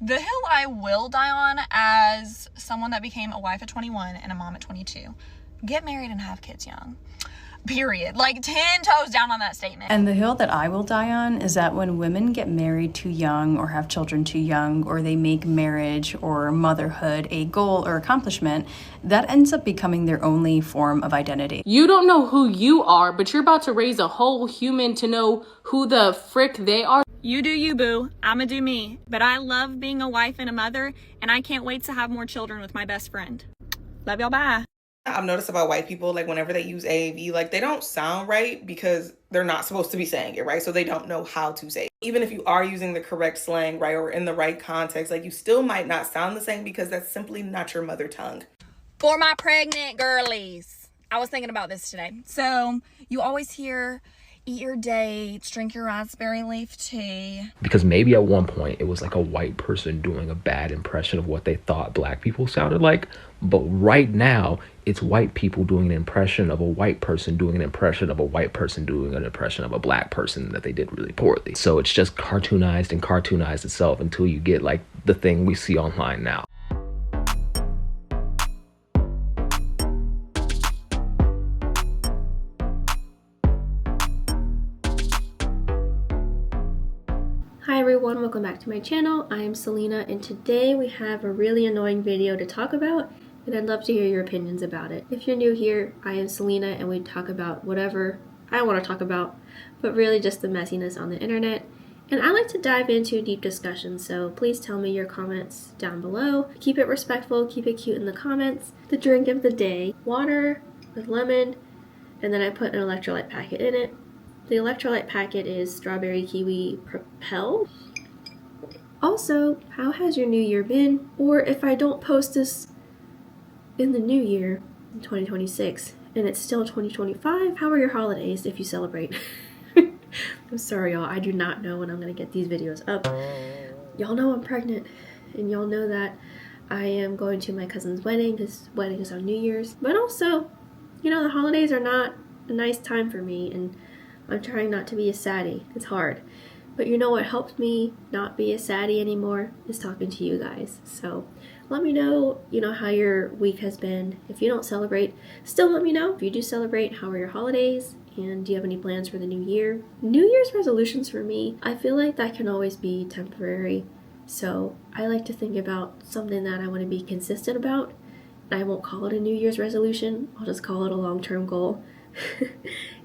The hill I will die on as someone that became a wife at 21 and a mom at 22. Get married and have kids young. Period. Like 10 toes down on that statement. And the hill that I will die on is that when women get married too young or have children too young, or they make marriage or motherhood a goal or accomplishment, that ends up becoming their only form of identity. You don't know who you are, but you're about to raise a whole human to know who the frick they are. You do you, boo. I'ma do me. But I love being a wife and a mother, and I can't wait to have more children with my best friend. Love y'all, bye. I've noticed about white people, like whenever they use AAVE, like they don't sound right because they're not supposed to be saying it, right? So they don't know how to say it. Even if you are using the correct slang, right, or in the right context, like you still might not sound the same because that's simply not your mother tongue. For my pregnant girlies, I was thinking about this today. So you always hear, eat your dates, drink your raspberry leaf tea. Because maybe at one point it was like a white person doing a bad impression of what they thought black people sounded like. But right now, it's white people doing an impression of a white person doing an impression of a white person doing an impression of a black person that they did really poorly. So it's just cartoonized and cartoonized itself until you get like the thing we see online now. Hi everyone, welcome back to my channel. I am Selena, and today we have a really annoying video to talk about, and I'd love to hear your opinions about it. If you're new here, I am Selena, and we talk about whatever I want to talk about, but really just the messiness on the internet. And I like to dive into deep discussions, so please tell me your comments down below. Keep it respectful, keep it cute in the comments. The drink of the day, water with lemon, and then I put an electrolyte packet in it. The electrolyte packet is strawberry kiwi Propel. Also, how has your new year been? Or if I don't post this in the new year, in 2026, and it's still 2025, how are your holidays if you celebrate? I'm sorry y'all, I do not know when I'm gonna get these videos up. Y'all know I'm pregnant, and y'all know that I am going to my cousin's wedding. His wedding is on New Year's. But also, you know, the holidays are not a nice time for me, and I'm trying not to be a saddie. It's hard. But you know what helps me not be a saddie anymore is talking to you guys. So let me know, how your week has been. If you don't celebrate, still let me know. If you do celebrate, how are your holidays? And do you have any plans for the new year? New Year's resolutions for me, I feel like that can always be temporary. So I like to think about something that I want to be consistent about. I won't call it a New Year's resolution. I'll just call it a long-term goal.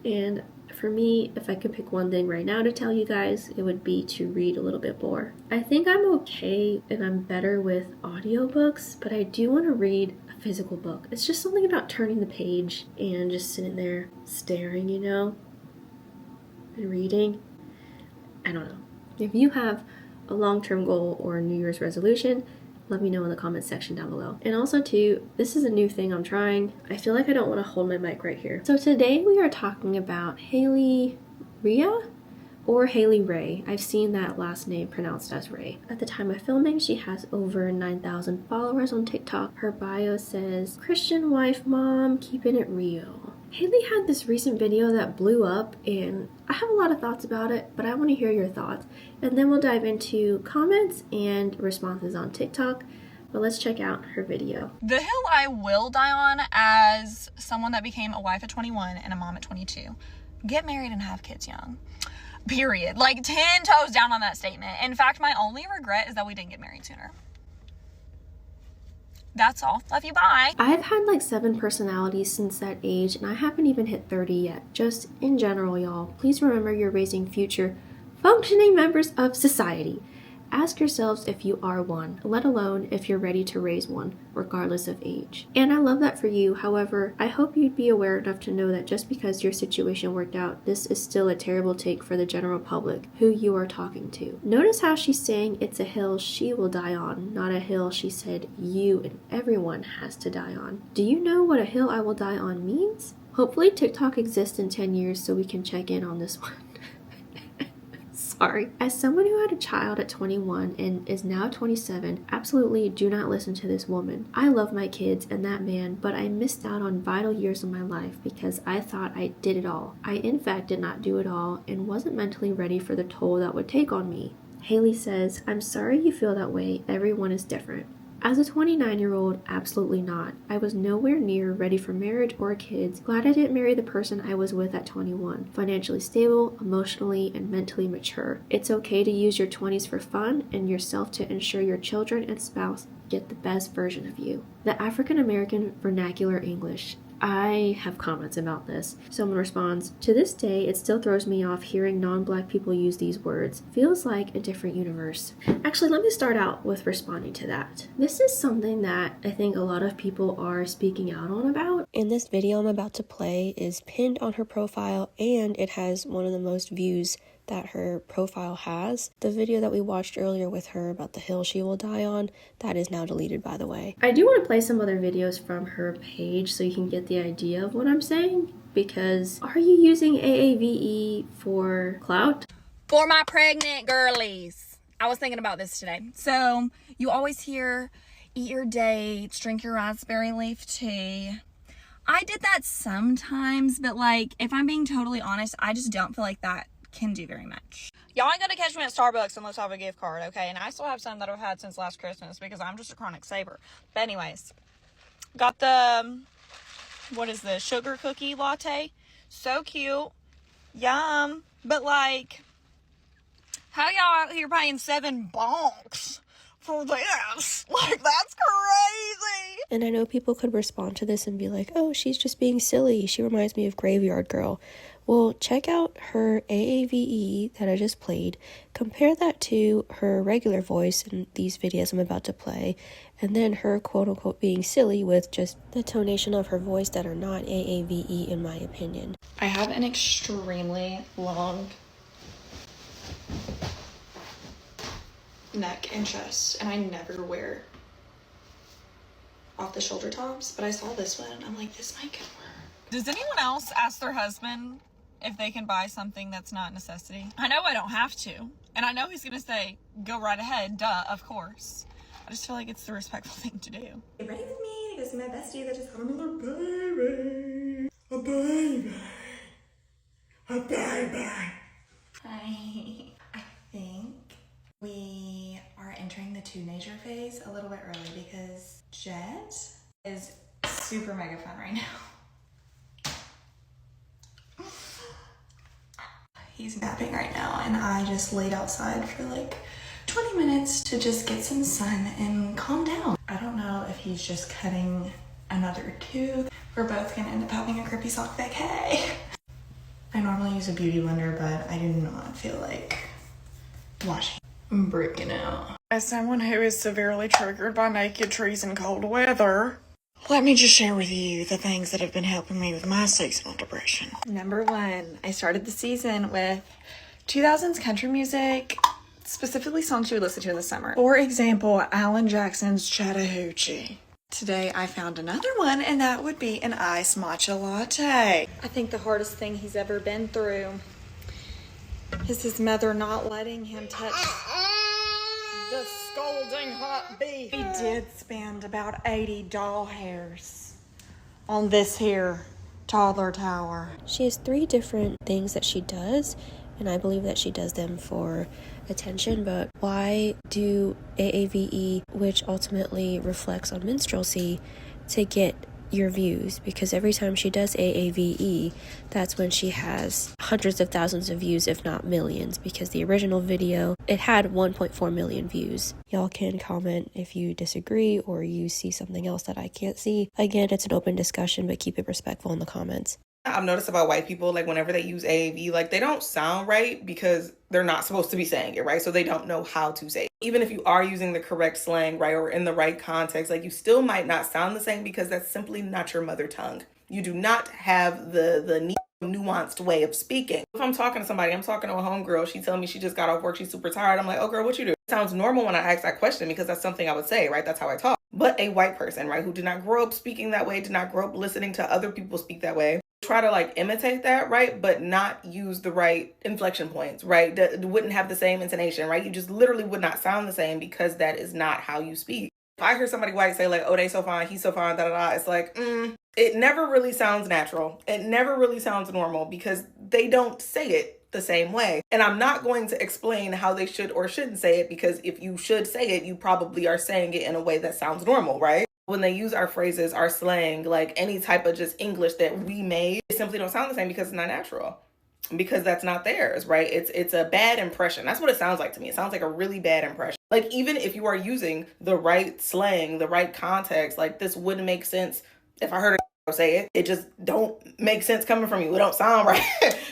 And for me, if I could pick one thing right now to tell you guys, it would be to read a little bit more. I think I'm okay and I'm better with audiobooks, but I do want to read a physical book. It's just something about turning the page and just sitting there staring, and reading. I don't know. If you have a long-term goal or a New Year's resolution, let me know in the comments section down below. And also too, this is a new thing I'm trying. I feel like I don't want to hold my mic right here. So today we are talking about Hailey Rhea or Hailey Ray. I've seen that last name pronounced as Ray. At the time of filming, she has over 9,000 followers on TikTok. Her bio says, Christian wife, mom, keeping it real. Hailey had this recent video that blew up, and I have a lot of thoughts about it, but I want to hear your thoughts. And then we'll dive into comments and responses on TikTok. But let's check out her video. The hill I will die on as someone that became a wife at 21 and a mom at 22. Get married and have kids young. Period. Like 10 toes down on that statement. In fact, my only regret is that we didn't get married sooner. That's all. Love you. Bye. I've had like 7 personalities since that age, and I haven't even hit 30 yet. Just in general, y'all, please remember you're raising future functioning members of society. Ask yourselves if you are one, let alone if you're ready to raise one, regardless of age. And I love that for you. However, I hope you'd be aware enough to know that just because your situation worked out, this is still a terrible take for the general public who you are talking to. Notice how she's saying it's a hill she will die on, not a hill she said you and everyone has to die on. Do you know what a hill I will die on means? Hopefully TikTok exists in 10 years so we can check in on this one. Sorry. As someone who had a child at 21 and is now 27, absolutely do not listen to this woman. I love my kids and that man, but I missed out on vital years of my life because I thought I did it all. I in fact did not do it all and wasn't mentally ready for the toll that would take on me. Hailey says, I'm sorry you feel that way. Everyone is different. As a 29-year-old, absolutely not. I was nowhere near ready for marriage or kids. Glad I didn't marry the person I was with at 21. Financially stable, emotionally, and mentally mature. It's okay to use your 20s for fun and yourself to ensure your children and spouse get the best version of you. The African American vernacular English. I have comments about this. Someone responds, to this day, it still throws me off hearing non-black people use these words. Feels like a different universe. Actually, let me start out with responding to that. This is something that I think a lot of people are speaking out on about. And this video I'm about to play is pinned on her profile, and it has one of the most views that her profile has. The video that we watched earlier with her about the hill she will die on, that is now deleted, by the way. I do want to play some other videos from her page so you can get the idea of what I'm saying, because are you using AAVE for clout? For my pregnant girlies. I was thinking about this today. So you always hear, eat your dates, drink your raspberry leaf tea. I did that sometimes, but like, if I'm being totally honest, I just don't feel like that can do very much. Y'all ain't gonna catch me at Starbucks unless I have a gift card, okay? And I still have some that I've had since last Christmas because I'm just a chronic saver. But anyways, got the, what is this, sugar cookie latte? So cute. Yum. But like, how y'all out here paying $7 for this? Like, that's crazy. And I know people could respond to this and be like, oh, she's just being silly. She reminds me of Graveyard Girl. Well, check out her AAVE that I just played. Compare that to her regular voice in these videos I'm about to play. And then her quote-unquote being silly with just the tonation of her voice that are not AAVE in my opinion. I have an extremely long neck and chest, and I never wear off the shoulder tops, but I saw this one and I'm like, this might could work. Does anyone else ask their husband if they can buy something that's not a necessity? I know I don't have to, and I know he's gonna say, go right ahead, duh, of course. I just feel like it's the respectful thing to do. Get ready with me to go see my bestie that just had another baby. A baby. A baby. Hi. I think we are entering the teenager phase a little bit early because Jet is super mega fun right now. He's napping right now, and I just laid outside for like 20 minutes to just get some sun and calm down. I don't know if he's just cutting another tooth. We're both gonna end up having a grippy sock vacay. I normally use a beauty blender, but I do not feel like washing. I'm breaking out. As someone who is severely triggered by naked trees and cold weather, let me just share with you the things that have been helping me with my seasonal depression. Number one, I started the season with 2000s country music, specifically songs you would listen to in the summer. For example, Alan Jackson's Chattahoochee. Today I found another one, and that would be an iced matcha latte. I think the hardest thing he's ever been through is his mother not letting him touch the scalding hot beef. He did spend about 80 doll hairs on this here toddler tower. She has 3 different things that she does, and I believe that she does them for attention, but why do AAVE, which ultimately reflects on minstrelsy, to get your views? Because every time she does AAVE, that's when she has hundreds of thousands of views, if not millions, because the original video, it had 1.4 million views. Y'all can comment if you disagree or you see something else that I can't see. Again, it's an open discussion, but keep it respectful in the comments. I've noticed about white people, like whenever they use AAV, like they don't sound right because they're not supposed to be saying it, right? So they don't know how to say it. Even if you are using the correct slang, right, or in the right context, like you still might not sound the same because that's simply not your mother tongue. You do not have the nuanced way of speaking. If I'm talking to somebody, I'm talking to a homegirl, she tells me she just got off work, she's super tired. I'm like, oh girl, what you do? It sounds normal when I ask that question because that's something I would say, right? That's how I talk. But a white person, right, who did not grow up speaking that way, did not grow up listening to other people speak that way, try to like imitate that, right, but not use the right inflection points, right, that wouldn't have the same intonation, right, you just literally would not sound the same because that is not how you speak. If I hear somebody white say like, oh, they so fine, he's so fine, da da da, it's like, it never really sounds natural. It never really sounds normal because they don't say it the same way. And I'm not going to explain how they should or shouldn't say it, because if you should say it, you probably are saying it in a way that sounds normal, right? When they use our phrases, our slang, like any type of just English that we made, it simply don't sound the same because it's not natural. Because that's not theirs, right? It's a bad impression. That's what it sounds like to me. It sounds like a really bad impression. Like, even if you are using the right slang, the right context, like, this wouldn't make sense if I heard say it. It just don't make sense coming from you. It don't sound right.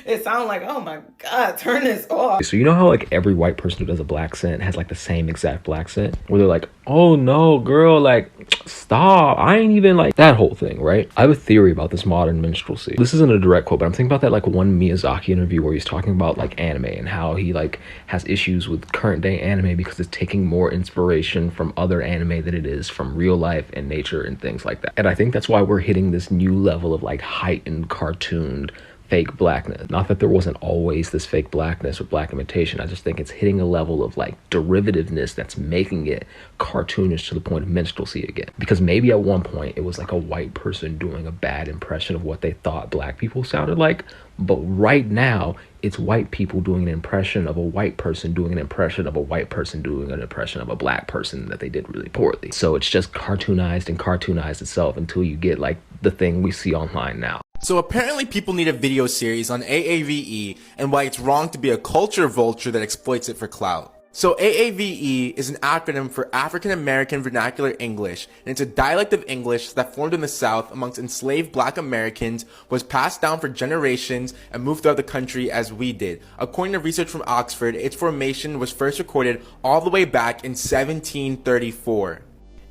It sounds like, oh my God, turn this off. So you know how like every white person who does a black accent has like the same exact black accent, where they're like, oh no, girl, like stop, I ain't even like that whole thing, right? I have a theory about this modern minstrelsy. This isn't a direct quote, but I'm thinking about that like one Miyazaki interview where he's talking about like anime and how he like has issues with current day anime because it's taking more inspiration from other anime than it is from real life and nature and things like that. And I think that's why we're hitting this new level of like heightened cartooned fake blackness. Not that there wasn't always this fake blackness or black imitation. I just think it's hitting a level of like derivativeness that's making it cartoonish to the point of minstrelsy again. Because maybe at one point it was like a white person doing a bad impression of what they thought black people sounded like. But right now it's white people doing an impression of a white person doing an impression of a white person doing an impression of a black person that they did really poorly. So it's just cartoonized and cartoonized itself until you get like the thing we see online now. So apparently people need a video series on AAVE and why it's wrong to be a culture vulture that exploits it for clout. So AAVE is an acronym for African American Vernacular English, and it's a dialect of English that formed in the South amongst enslaved Black Americans, was passed down for generations, and moved throughout the country as we did. According to research from Oxford, its formation was first recorded all the way back in 1734.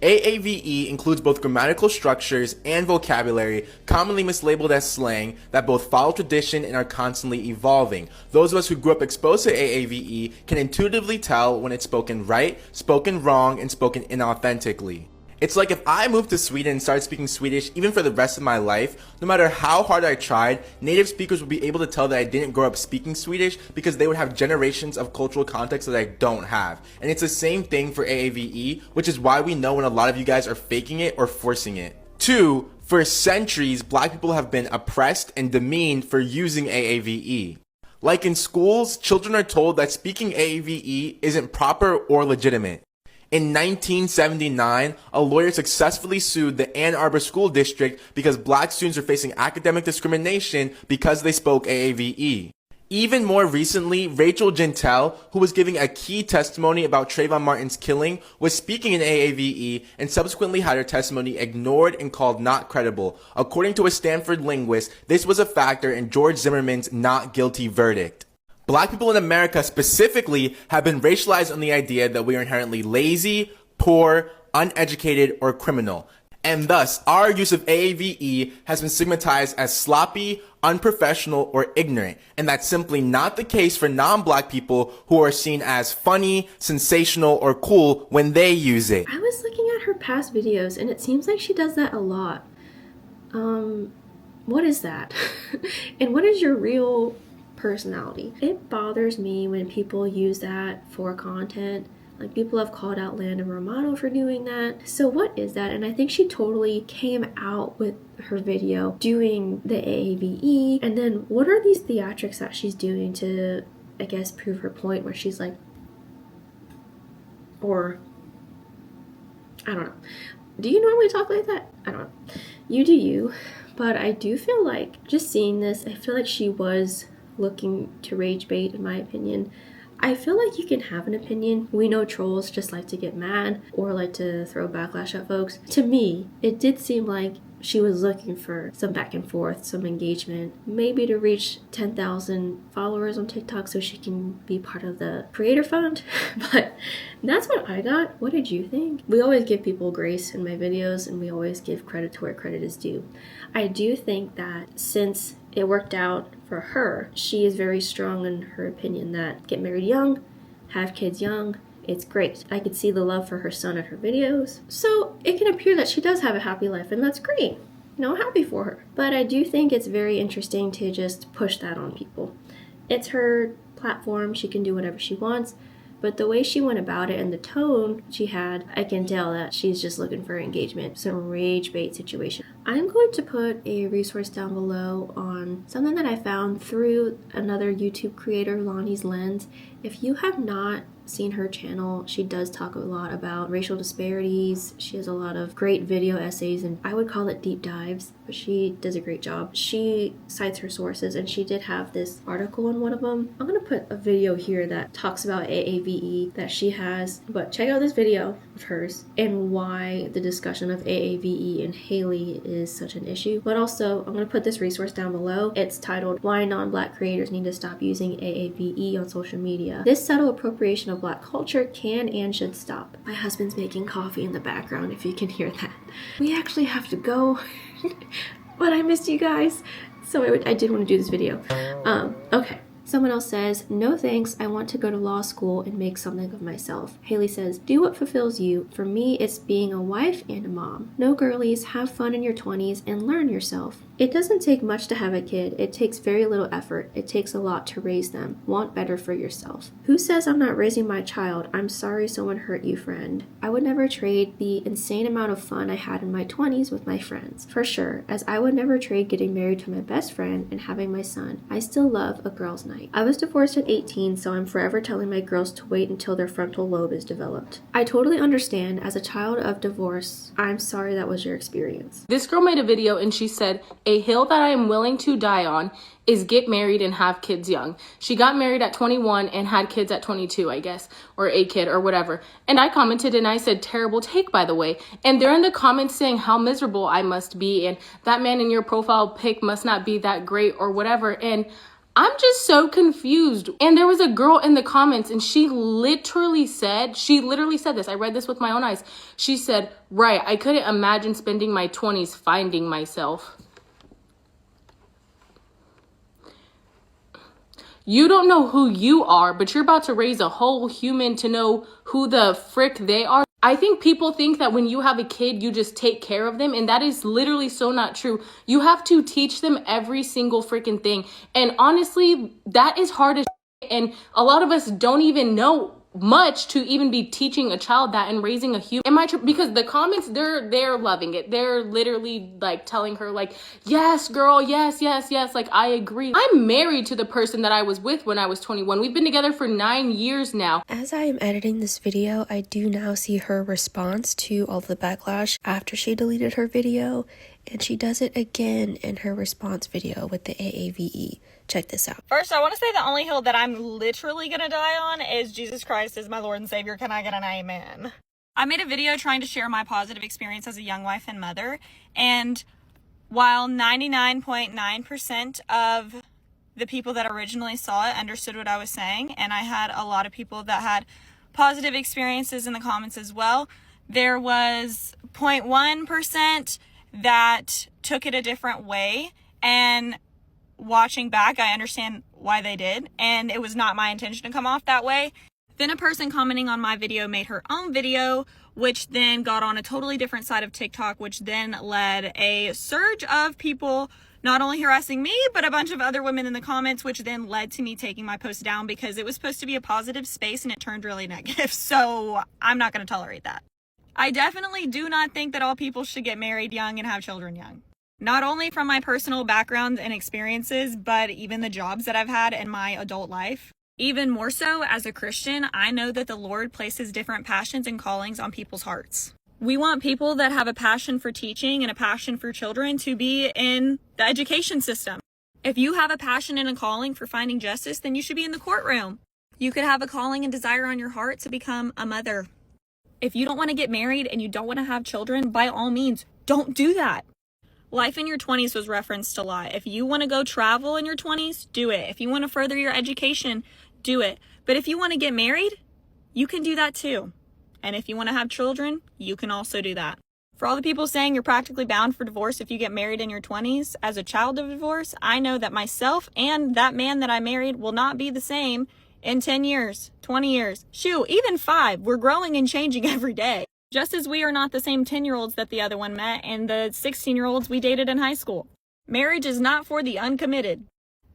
AAVE includes both grammatical structures and vocabulary commonly mislabeled as slang that both follow tradition and are constantly evolving. Those of us who grew up exposed to AAVE can intuitively tell when it's spoken right, spoken wrong, and spoken inauthentically. It's like if I moved to Sweden and started speaking Swedish even for the rest of my life, no matter how hard I tried, native speakers would be able to tell that I didn't grow up speaking Swedish because they would have generations of cultural context that I don't have. And it's the same thing for AAVE, which is why we know when a lot of you guys are faking it or forcing it. 2, for centuries, Black people have been oppressed and demeaned for using AAVE. Like in schools, children are told that speaking AAVE isn't proper or legitimate. In 1979, a lawyer successfully sued the Ann Arbor School District because Black students were facing academic discrimination because they spoke AAVE. Even more recently, Rachel Gintel, who was giving a key testimony about Trayvon Martin's killing, was speaking in AAVE and subsequently had her testimony ignored and called not credible. According to a Stanford linguist, this was a factor in George Zimmerman's not guilty verdict. Black people in America specifically have been racialized on the idea that we are inherently lazy, poor, uneducated, or criminal. And thus, our use of AAVE has been stigmatized as sloppy, unprofessional, or ignorant. And that's simply not the case for non-Black people who are seen as funny, sensational, or cool when they use it. I was looking at her past videos and it seems like she does that a lot. What is that? And what is your real personality? It bothers me when people use that for content. Like, people have called out Landon Romano for doing that. So what is that? And I think she totally came out with her video doing the AAVE. And then what are these theatrics that she's doing to, I guess, prove her point, where she's like, or I don't know. Do you normally talk like that? I don't know. You do you. But I do feel like, just seeing this, I feel like she was looking to rage bait, in my opinion. I feel like you can have an opinion. We know trolls just like to get mad or like to throw backlash at folks. To me, it did seem like she was looking for some back and forth, some engagement, maybe to reach 10,000 followers on TikTok so she can be part of the creator fund. But that's what I got. What did you think? We always give people grace in my videos, and we always give credit to where credit is due. I do think that since it worked out for her, she is very strong in her opinion that get married young, have kids young, it's great. I could see the love for her son in her videos. So it can appear that she does have a happy life, and that's great. You know, happy for her. But I do think it's very interesting to just push that on people. It's her platform. She can do whatever she wants. but the way she went about it and the tone she had, I can tell that she's just looking for engagement. Some rage bait situation. I'm going to put a resource down below on something that I found through another YouTube creator, Lonnie's Lens. If you have not seen her channel, she does talk a lot about racial disparities. She has a lot of great video essays, and I would call it deep dives, but she does a great job. She cites her sources, and she did have this article in one of them. I'm gonna put a video here that talks about AAVE that she has, but check out this video of hers and why the discussion of AAVE and Hailey is such an issue. But also, I'm gonna put this resource down below. It's titled Why Non-Black Creators Need to Stop Using AAVE on Social Media. This subtle appropriation of Black culture can and should stop. My husband's making coffee in the background, if you can hear that. We actually have to go, but I missed you guys, so I did want to do this video. Okay. Someone else says, no thanks, I want to go to law school and make something of myself. Hailey says, do what fulfills you. For me, it's being a wife and a mom. No girlies, have fun in your 20s and learn yourself. It doesn't take much to have a kid. It takes very little effort. It takes a lot to raise them. Want better for yourself. Who says I'm not raising my child? I'm sorry someone hurt you, friend. I would never trade the insane amount of fun I had in my 20s with my friends. For sure, as I would never trade getting married to my best friend and having my son. I still love a girl's night. I was divorced at 18, so I'm forever telling my girls to wait until their frontal lobe is developed. I totally understand. As a child of divorce, I'm sorry that was your experience. This girl made a video and she said, a hill that I am willing to die on is get married and have kids young. She got married at 21 and had kids at 22, I guess, or a kid or whatever. And I commented and I said, terrible take, by the way. And they're in the comments saying how miserable I must be and that man in your profile pic must not be that great or whatever. And I'm just so confused. And there was a girl in the comments and she literally said this. I read this with my own eyes. She said, right, I couldn't imagine spending my 20s finding myself. You don't know who you are, but you're about to raise a whole human to know who the frick they are. I think people think that when you have a kid, you just take care of them. And that is literally so not true. You have to teach them every single freaking thing. And honestly, that is hard as shit. And a lot of us don't even know much to even be teaching a child that and raising a human. Because the comments, they're loving it. They're literally like telling her like, yes, girl, yes. Like, I agree. I'm married to the person that I was with when I was 21. We've been together for 9 years now. As I am editing this video, I do now see her response to all the backlash after she deleted her video, and she does it again in her response video with the AAVE. Check this out. First, I want to say the only hill that I'm literally going to die on is Jesus Christ is my Lord and Savior. Can I get an amen? I made a video trying to share my positive experience as a young wife and mother. And while 99.9% of the people that originally saw it understood what I was saying, and I had a lot of people that had positive experiences in the comments as well, there was 0.1% that took it a different way. And watching back, I understand why they did, and it was not my intention to come off that way. Then a person commenting on my video made her own video, which then got on a totally different side of TikTok, which then led a surge of people not only harassing me, but a bunch of other women in the comments, which then led to me taking my post down because it was supposed to be a positive space and it turned really negative. So I'm not going to tolerate that. I definitely do not think that all people should get married young and have children young. Not only from my personal background and experiences, but even the jobs that I've had in my adult life. Even more so as a Christian, I know that the Lord places different passions and callings on people's hearts. We want people that have a passion for teaching and a passion for children to be in the education system. If you have a passion and a calling for finding justice, then you should be in the courtroom. You could have a calling and desire on your heart to become a mother. If you don't want to get married and you don't want to have children, by all means, don't do that. Life in your 20s was referenced a lot. If you want to go travel in your 20s, do it. If you want to further your education, do it. But if you want to get married, you can do that too. And if you want to have children, you can also do that. For all the people saying you're practically bound for divorce if you get married in your 20s, as a child of divorce, I know that myself and that man that I married will not be the same in 10 years, 20 years, shoot, even 5. We're growing and changing every day. Just as we are not the same 10-year-olds that the other one met and the 16-year-olds we dated in high school. Marriage is not for the uncommitted.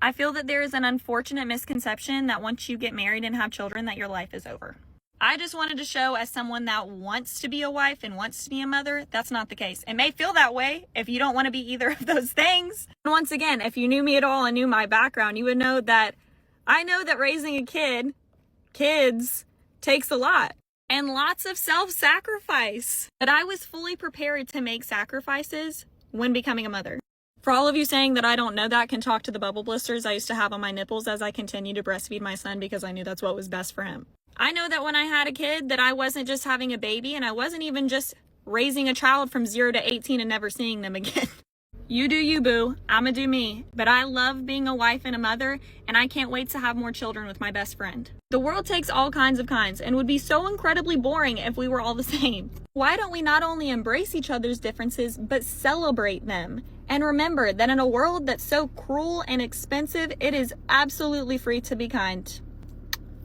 I feel that there is an unfortunate misconception that once you get married and have children that your life is over. I just wanted to show, as someone that wants to be a wife and wants to be a mother, that's not the case. It may feel that way if you don't want to be either of those things. And once again, if you knew me at all and knew my background, you would know that I know that raising a kids takes a lot and lots of self-sacrifice. But I was fully prepared to make sacrifices when becoming a mother. For all of you saying that I don't know that, can talk to the bubble blisters I used to have on my nipples as I continued to breastfeed my son because I knew that's what was best for him. I know that when I had a kid that I wasn't just having a baby, and I wasn't even just raising a child from 0 to 18 and never seeing them again. You do you, boo. I'ma do me. But I love being a wife and a mother, and I can't wait to have more children with my best friend. The world takes all kinds of kinds and would be so incredibly boring if we were all the same. Why don't we not only embrace each other's differences, but celebrate them? And remember that in a world that's so cruel and expensive, it is absolutely free to be kind.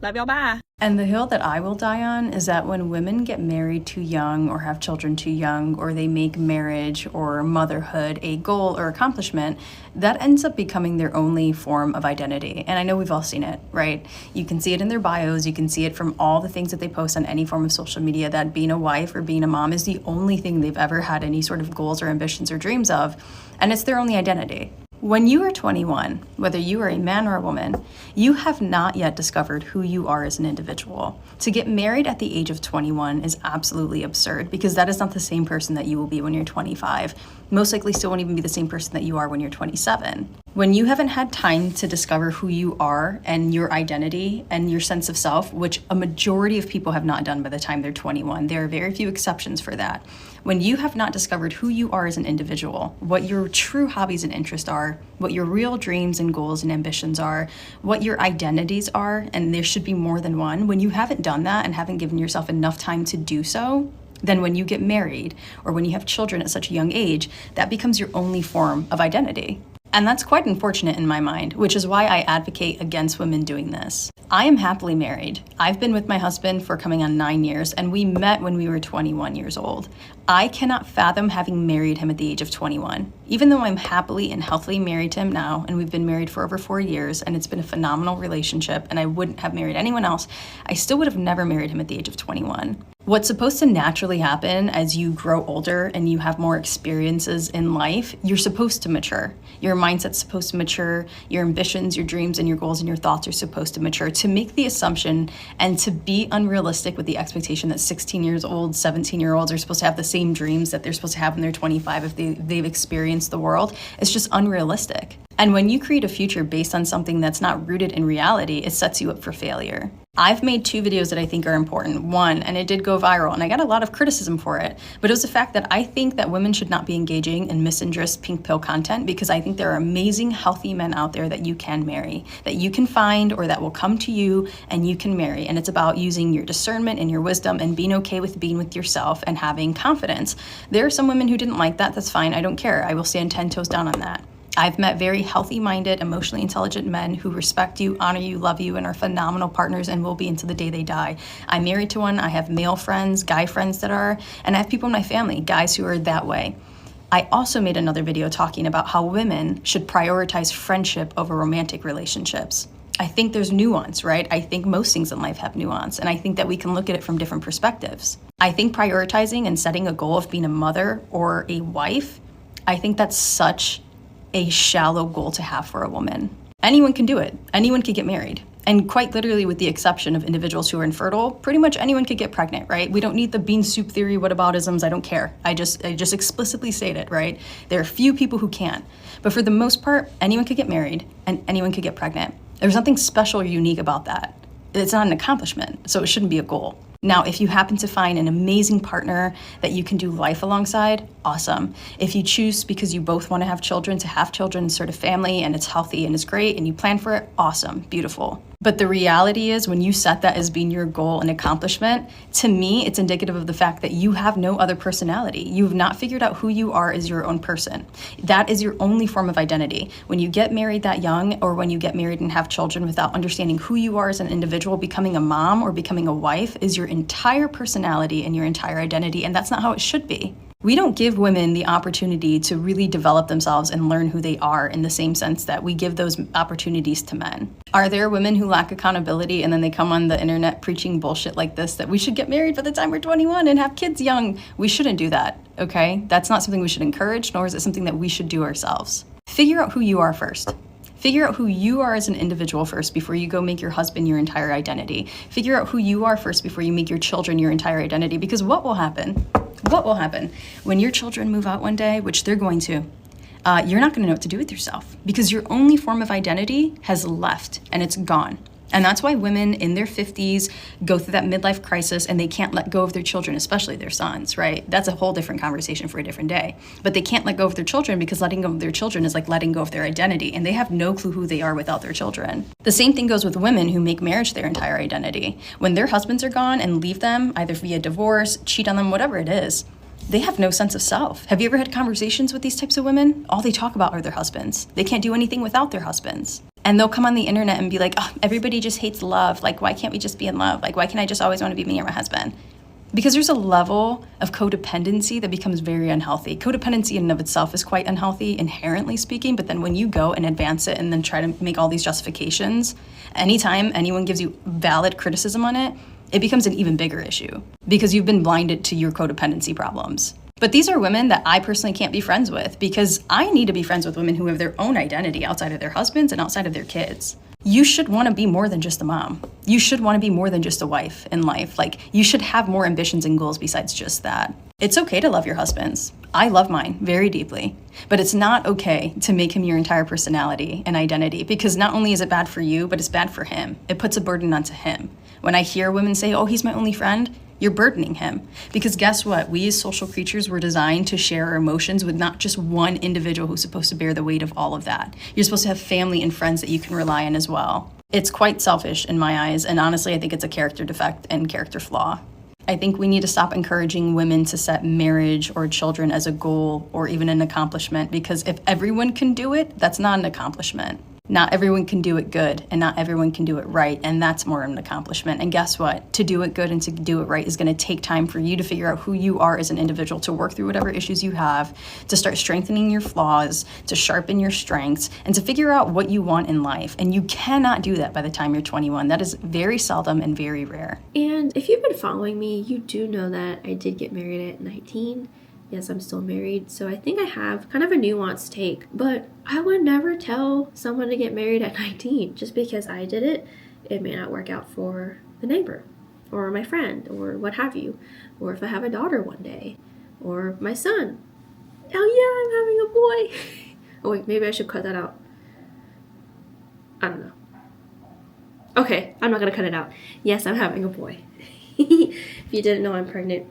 Love y'all, bye. And the hill that I will die on is that when women get married too young or have children too young, or they make marriage or motherhood a goal or accomplishment, that ends up becoming their only form of identity. And I know we've all seen it, right? You can see it in their bios. You can see it from all the things that they post on any form of social media, that being a wife or being a mom is the only thing they've ever had any sort of goals or ambitions or dreams of. And it's their only identity. When you are 21, whether you are a man or a woman, you have not yet discovered who you are as an individual. To get married at the age of 21 is absolutely absurd because that is not the same person that you will be when you're 25. Most likely still won't even be the same person that you are when you're 27. When you haven't had time to discover who you are and your identity and your sense of self, which a majority of people have not done by the time they're 21, there are very few exceptions for that. When you have not discovered who you are as an individual, what your true hobbies and interests are, what your real dreams and goals and ambitions are, what your identities are, and there should be more than one, when you haven't done that and haven't given yourself enough time to do so, then when you get married or when you have children at such a young age, that becomes your only form of identity. And that's quite unfortunate in my mind, which is why I advocate against women doing this. I am happily married. I've been with my husband for coming on 9 years, and we met when we were 21 years old. I cannot fathom having married him at the age of 21. Even though I'm happily and healthily married to him now, and we've been married for over 4 years, and it's been a phenomenal relationship, and I wouldn't have married anyone else, I still would have never married him at the age of 21. What's supposed to naturally happen as you grow older and you have more experiences in life, you're supposed to mature. Your mindset's supposed to mature, your ambitions, your dreams, and your goals and your thoughts are supposed to mature. To make the assumption and to be unrealistic with the expectation that 16 years old, 17-year-olds are supposed to have the same dreams that they're supposed to have when they're 25 if they've experienced the world, it's just unrealistic. And when you create a future based on something that's not rooted in reality, it sets you up for failure. I've made 2 videos that I think are important. One, and it did go viral, and I got a lot of criticism for it, but it was the fact that I think that women should not be engaging in misandrist pink pill content because I think there are amazing, healthy men out there that you can marry, that you can find or that will come to you and you can marry. And it's about using your discernment and your wisdom and being okay with being with yourself and having confidence. There are some women who didn't like that. That's fine. I don't care. I will stand 10 toes down on that. I've met very healthy-minded, emotionally intelligent men who respect you, honor you, love you, and are phenomenal partners and will be until the day they die. I'm married to one. I have male friends, guy friends that are, and I have people in my family, guys who are that way. I also made another video talking about how women should prioritize friendship over romantic relationships. I think there's nuance, right? I think most things in life have nuance, and I think that we can look at it from different perspectives. I think prioritizing and setting a goal of being a mother or a wife, I think that's such a shallow goal to have for a woman. Anyone can do it. Anyone could get married. And quite literally, with the exception of individuals who are infertile, pretty much anyone could get pregnant, right? We don't need the bean soup theory, whataboutisms, I don't care. I just explicitly state it, right? There are few people who can't. But for the most part, anyone could get married and anyone could get pregnant. There's nothing special or unique about that. It's not an accomplishment, so it shouldn't be a goal. Now, if you happen to find an amazing partner that you can do life alongside, awesome. If you choose because you both want to have children and start a family and it's healthy and it's great and you plan for it, awesome, beautiful. But the reality is when you set that as being your goal and accomplishment, to me, it's indicative of the fact that you have no other personality. You've not figured out who you are as your own person. That is your only form of identity. When you get married that young or when you get married and have children without understanding who you are as an individual, becoming a mom or becoming a wife is your entire personality and your entire identity, and that's not how it should be. We don't give women the opportunity to really develop themselves and learn who they are in the same sense that we give those opportunities to men. Are there women who lack accountability and then they come on the internet preaching bullshit like this, that we should get married by the time we're 21 and have kids young? We shouldn't do that, okay? That's not something we should encourage, nor is it something that we should do ourselves. Figure out who you are first. Figure out who you are as an individual first before you go make your husband your entire identity. Figure out who you are first before you make your children your entire identity, because what will happen? What will happen when your children move out one day, which they're going to, you're not going to know what to do with yourself, because your only form of identity has left and it's gone. And that's why women in their 50s go through that midlife crisis and they can't let go of their children, especially their sons, right? That's a whole different conversation for a different day. But they can't let go of their children because letting go of their children is like letting go of their identity, and they have no clue who they are without their children. The same thing goes with women who make marriage their entire identity. When their husbands are gone and leave them, either via divorce, cheat on them, whatever it is, they have no sense of self. Have you ever had conversations with these types of women? All they talk about are their husbands. They can't do anything without their husbands. And they'll come on the internet and be like, oh, everybody just hates love. Like, why can't we just be in love? Like, why can't I just always want to be me or my husband? Because there's a level of codependency that becomes very unhealthy. Codependency in and of itself is quite unhealthy, inherently speaking, but then when you go and advance it and then try to make all these justifications, anytime anyone gives you valid criticism on it, it becomes an even bigger issue because you've been blinded to your codependency problems. But these are women that I personally can't be friends with, because I need to be friends with women who have their own identity outside of their husbands and outside of their kids. You should want to be more than just a mom. You should want to be more than just a wife in life. Like, you should have more ambitions and goals besides just that. It's okay to love your husbands. I love mine very deeply, but it's not okay to make him your entire personality and identity, because not only is it bad for you, but it's bad for him. It puts a burden onto him. When I hear women say, oh, he's my only friend, you're burdening him. Because guess what? We as social creatures were designed to share our emotions with not just one individual who's supposed to bear the weight of all of that. You're supposed to have family and friends that you can rely on as well. It's quite selfish in my eyes, and honestly, I think it's a character defect and character flaw. I think we need to stop encouraging women to set marriage or children as a goal or even an accomplishment, because if everyone can do it, that's not an accomplishment. Not everyone can do it good, and not everyone can do it right, and that's more of an accomplishment. And guess what? To do it good and to do it right is going to take time for you to figure out who you are as an individual, to work through whatever issues you have, to start strengthening your flaws, to sharpen your strengths, and to figure out what you want in life. And you cannot do that by the time you're 21. That is very seldom and very rare. And if you've been following me, you do know that I did get married at 19. Yes, I'm still married, so I think I have kind of a nuanced take, but I would never tell someone to get married at 19. Just because I did it, it may not work out for the neighbor or my friend or what have you, or if I have a daughter one day, or my son. Oh yeah, I'm having a boy. Oh wait, maybe I should cut that out. I don't know. Okay, I'm not gonna cut it out. Yes, I'm having a boy. If you didn't know, I'm pregnant.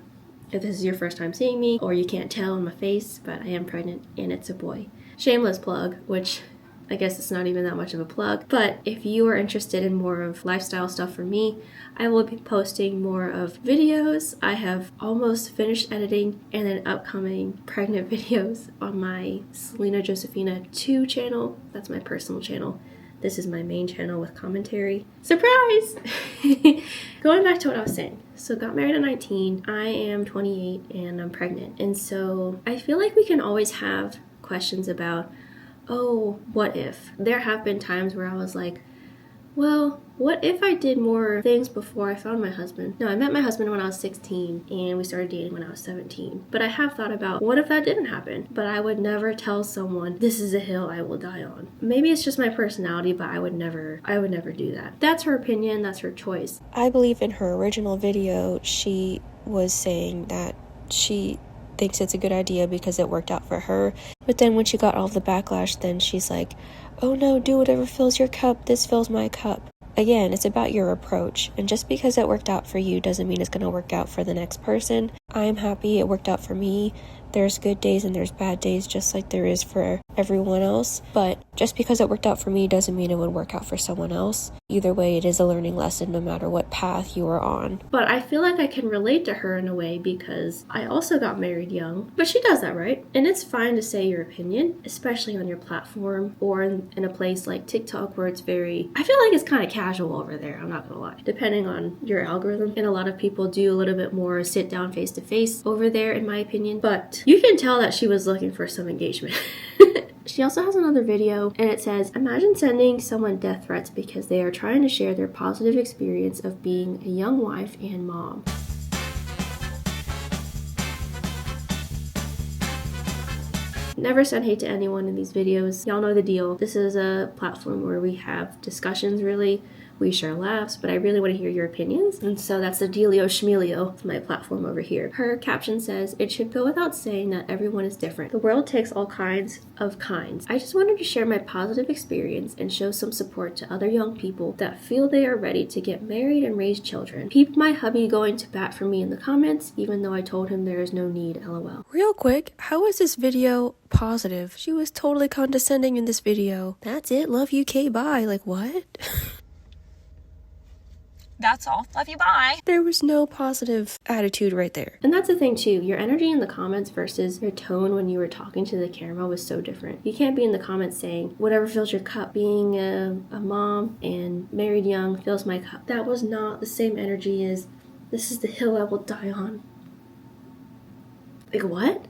If this is your first time seeing me, or you can't tell on my face, but I am pregnant and it's a boy. Shameless plug, which I guess it's not even that much of a plug. But if you are interested in more of lifestyle stuff from me, I will be posting more of videos. I have almost finished editing and then upcoming pregnant videos on my Selena Josephina 2 channel. That's my personal channel. This is my main channel with commentary. Surprise! Going back to what I was saying. So got married at 19, I am 28 and I'm pregnant. And so I feel like we can always have questions about, oh, what if? There have been times where I was like, well, what if I did more things before I found my husband? No, I met my husband when I was 16 and we started dating when I was 17. But I have thought about, what if that didn't happen? But I would never tell someone, this is a hill I will die on. Maybe it's just my personality, but I would never do that. That's her opinion, that's her choice. I believe in her original video, she was saying that she thinks it's a good idea because it worked out for her. But then when she got all the backlash, then she's like, oh no, do whatever fills your cup, this fills my cup. Again, it's about your approach, and just because it worked out for you doesn't mean it's going to work out for the next person. I'm happy it worked out for me. There's good days and there's bad days, just like there is for everyone else. But just because it worked out for me doesn't mean it would work out for someone else. Either way, it is a learning lesson no matter what path you are on. But I feel like I can relate to her in a way because I also got married young. But she does that, right? And it's fine to say your opinion, especially on your platform or in a place like TikTok where it's very, I feel like it's kind of casual over there, I'm not gonna lie. Depending on your algorithm. And a lot of people do a little bit more sit down face to face over there, in my opinion. But but you can tell that she was looking for some engagement. She also has another video and it says, imagine sending someone death threats because they are trying to share their positive experience of being a young wife and mom. Never send hate to anyone in these videos. Y'all know the deal. This is a platform where we have discussions, really. We share laughs, but I really want to hear your opinions. And so that's the dealio schmealio of my platform over here. Her caption says, it should go without saying that everyone is different. The world takes all kinds of kinds. I just wanted to share my positive experience and show some support to other young people that feel they are ready to get married and raise children. Peep my hubby going to bat for me in the comments, even though I told him there is no need, lol. Real quick, how is this video positive? She was totally condescending in this video. That's it, love you, K, bye. Like, what? That's all. Love you, bye. There was no positive attitude right there. And that's the thing too, your energy in the comments versus your tone when you were talking to the camera was so different. You can't be in the comments saying, whatever fills your cup. Being a mom and married young fills my cup. That was not the same energy as, this is the hill I will die on. Like, what?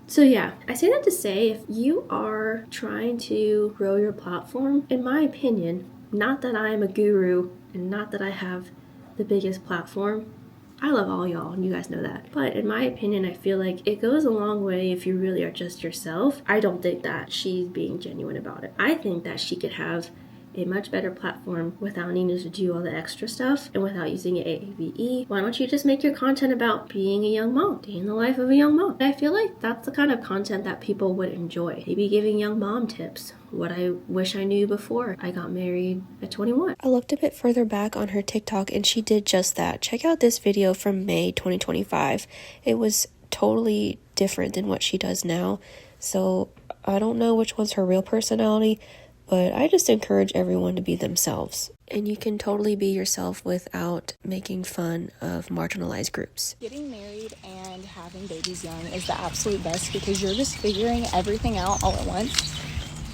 So yeah, I say that to say, if you are trying to grow your platform, in my opinion, not that I am a guru and not that I have the biggest platform. I love all y'all and you guys know that. But in my opinion, I feel like it goes a long way if you really are just yourself. I don't think that she's being genuine about it. I think that she could have a much better platform without needing to do all the extra stuff and without using AAVE. Why don't you just make your content about being a young mom, day in the life of a young mom? I feel like that's the kind of content that people would enjoy. Maybe giving young mom tips. What I wish I knew before I got married at 21. I looked a bit further back on her TikTok and she did just that. Check out this video from May 2025. It was totally different than what she does now. So I don't know which one's her real personality, but I just encourage everyone to be themselves. And you can totally be yourself without making fun of marginalized groups. Getting married and having babies young is the absolute best because you're just figuring everything out all at once.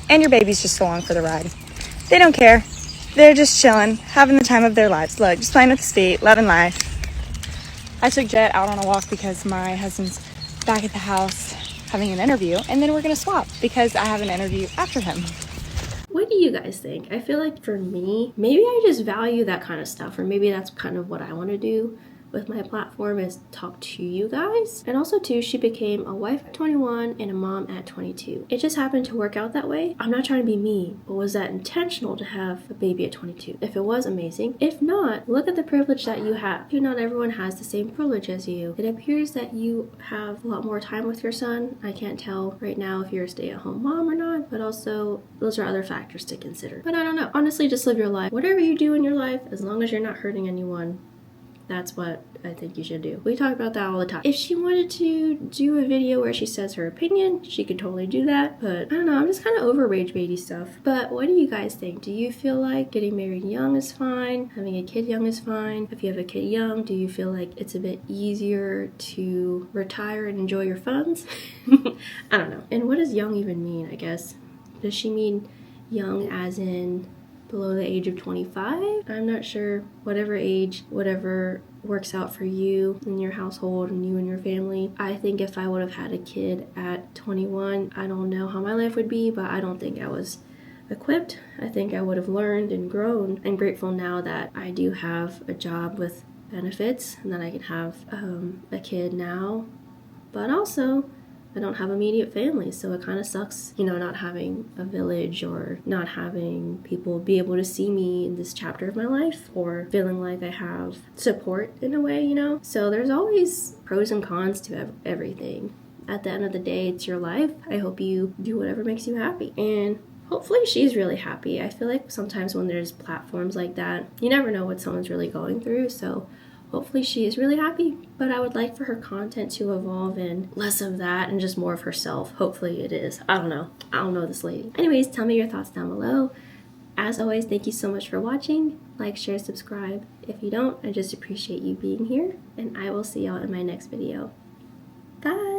And your baby's just along for the ride. They don't care. They're just chilling, having the time of their lives. Look, just playing with his feet, loving life. I took Jet out on a walk because my husband's back at the house having an interview, and then we're gonna swap because I have an interview after him. What do you guys think? I feel like for me, maybe I just value that kind of stuff, or maybe that's kind of what I want to do with my platform, is talk to you guys. And also too, she became a wife at 21 and a mom at 22. It just happened to work out that way. I'm not trying to be mean, but was that intentional to have a baby at 22? If it was, amazing. If not, look at the privilege that you have. Not everyone has the same privilege as you. It appears that you have a lot more time with your son. I can't tell right now if you're a stay-at-home mom or not, but also those are other factors to consider. But I don't know. Honestly, just live your life. Whatever you do in your life, as long as you're not hurting anyone, that's what I think you should do. We talk about that all the time. If she wanted to do a video where she says her opinion, she could totally do that. But I don't know, I'm just kind of over rage baity stuff. But what do you guys think? Do you feel like getting married young is fine? Having a kid young is fine? If you have a kid young, do you feel like it's a bit easier to retire and enjoy your funds? I don't know. And what does young even mean, I guess? Does she mean young as in below the age of 25? I'm not sure. Whatever age, whatever works out for you and your household and you and your family. I think if I would have had a kid at 21, I don't know how my life would be, but I don't think I was equipped. I think I would have learned and grown. I'm grateful now that I do have a job with benefits and that I can have a kid now, but also I don't have immediate family, so it kind of sucks, you know, not having a village or not having people be able to see me in this chapter of my life, or feeling like I have support in a way, you know? So there's always pros and cons to everything. At the end of the day, it's your life. I hope you do whatever makes you happy. And hopefully she's really happy. I feel like sometimes when there's platforms like that, you never know what someone's really going through, so hopefully she is really happy, but I would like for her content to evolve in less of that and just more of herself. Hopefully it is. I don't know this lady. Anyways, tell me your thoughts down below. As always, thank you so much for watching. Like, share, subscribe. If you don't, I just appreciate you being here, and I will see y'all in my next video. Bye!